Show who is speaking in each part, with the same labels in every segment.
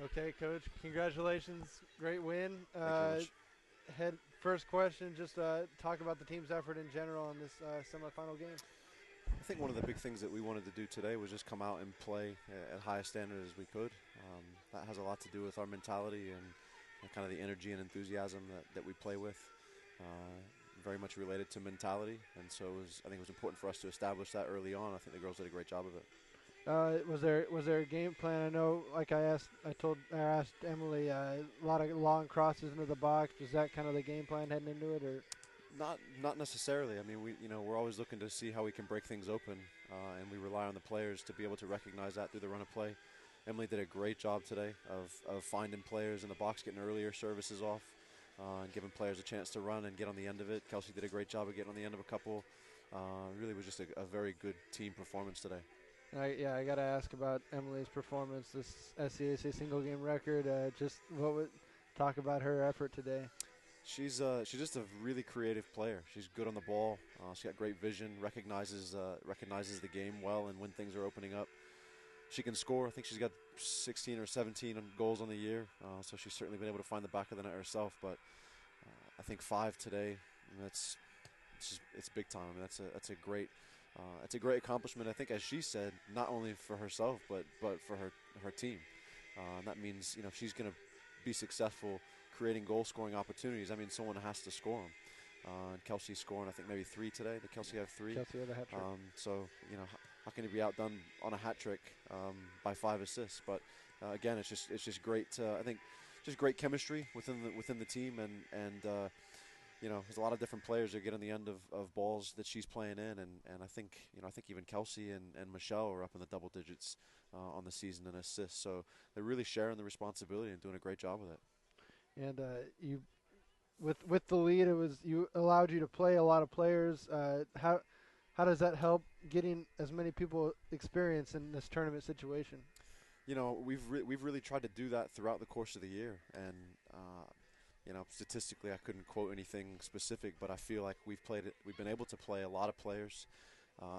Speaker 1: Okay, Coach. Congratulations. Great win.
Speaker 2: Thank you very much.
Speaker 1: First question, just talk about the team's effort in general in this semifinal game.
Speaker 2: I think one of the big things that we wanted to do today was just come out and play at highest standard as we could. That has a lot to do with our mentality and kind of the energy and enthusiasm that we play with. Very much related to mentality, and so I think it was important for us to establish that early on. I think the girls did a great job of it.
Speaker 1: Was there a game plan? I know, like I asked Emily, a lot of long crosses into the box. Was that kind of the game plan heading into it, or?
Speaker 2: Not necessarily. I mean, we're always looking to see how we can break things open, and we rely on the players to be able to recognize that through the run of play. Emily did a great job today of finding players in the box, getting earlier services off, and giving players a chance to run and get on the end of it. Kelsey did a great job of getting on the end of a couple. Really was just a very good team performance today.
Speaker 1: I got to ask about Emily's performance, this SCAC single game record. Just what would talk about her effort today?
Speaker 2: She's just a really creative player. She's good on the ball. She's got great vision. Recognizes the game well, and when things are opening up, she can score. I think she's got 16 or 17 goals on the year, so she's certainly been able to find the back of the net herself. But I think 5 today, it's big time. I mean, that's a great it's a great accomplishment. I think, as she said, not only for herself but for her team. And that means, if she's going to be successful creating goal scoring opportunities, I mean, someone has to score them. And Kelsey's scoring, I think, maybe 3 today. Did Kelsey have 3?
Speaker 1: Chelsea had a hat trick.
Speaker 2: So, how can he be outdone on a hat trick by 5 assists? But again, it's just great. I think just great chemistry within the team, and there's a lot of different players that get on the end of balls that she's playing in, and I think even Kelsey and Michelle are up in the double digits on the season in assists. So they're really sharing the responsibility and doing a great job with it.
Speaker 1: And you, with the lead, it was you allowed you to play a lot of players. How does that help getting as many people experience in this tournament situation?
Speaker 2: We've really tried to do that throughout the course of the year, and statistically, I couldn't quote anything specific, but I feel like we've been able to play a lot of players,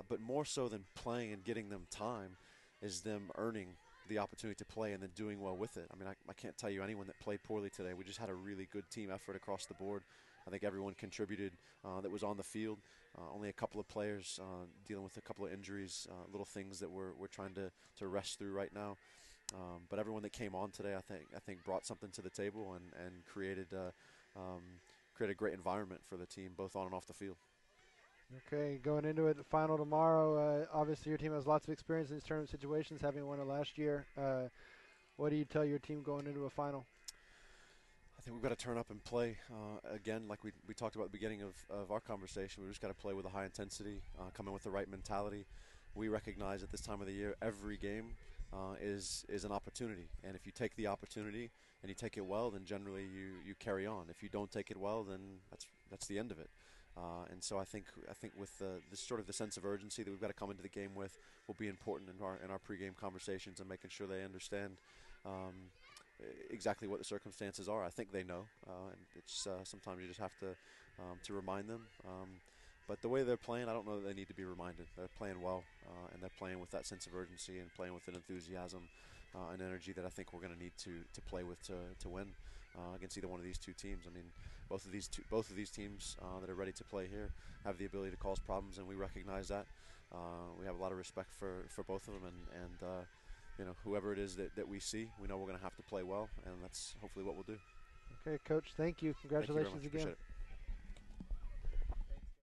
Speaker 2: but more so than playing and getting them time, is them earning the opportunity to play and then doing well with it. I mean, I can't tell you anyone that played poorly today. We just had a really good team effort across the board. I think everyone contributed that was on the field. Only a couple of players dealing with a couple of injuries, little things that we're trying to rest through right now. But everyone that came on today, I think brought something to the table and created a great environment for the team, both on and off the field.
Speaker 1: Okay, going into it, the final tomorrow. Obviously, your team has lots of experience in these tournament situations, having won it last year. What do you tell your team going into a final?
Speaker 2: I think we've got to turn up and play again, like we talked about at the beginning of our conversation. We just got to play with a high intensity, come in with the right mentality. We recognize at this time of the year, every game is an opportunity, and if you take the opportunity and you take it well, then generally you carry on. If you don't take it well, then that's the end of it. And so I think with this sort of the sense of urgency that we've got to come into the game with will be important in our pregame conversations and making sure they understand exactly what the circumstances are. I think they know, and it's sometimes you just have to remind them. But the way they're playing, I don't know that they need to be reminded. They're playing well, and they're playing with that sense of urgency and playing with an enthusiasm and energy that I think we're going to need to play with to win against either one of these two teams. I mean, both of these teams that are ready to play here have the ability to cause problems, and we recognize that. We have a lot of respect for both of them, and whoever it is that we see, we know we're going to have to play well, and that's hopefully what we'll do.
Speaker 1: Okay, Coach, thank you.
Speaker 2: Thank you very
Speaker 1: Congratulations
Speaker 2: much.
Speaker 1: again.
Speaker 2: Appreciate it.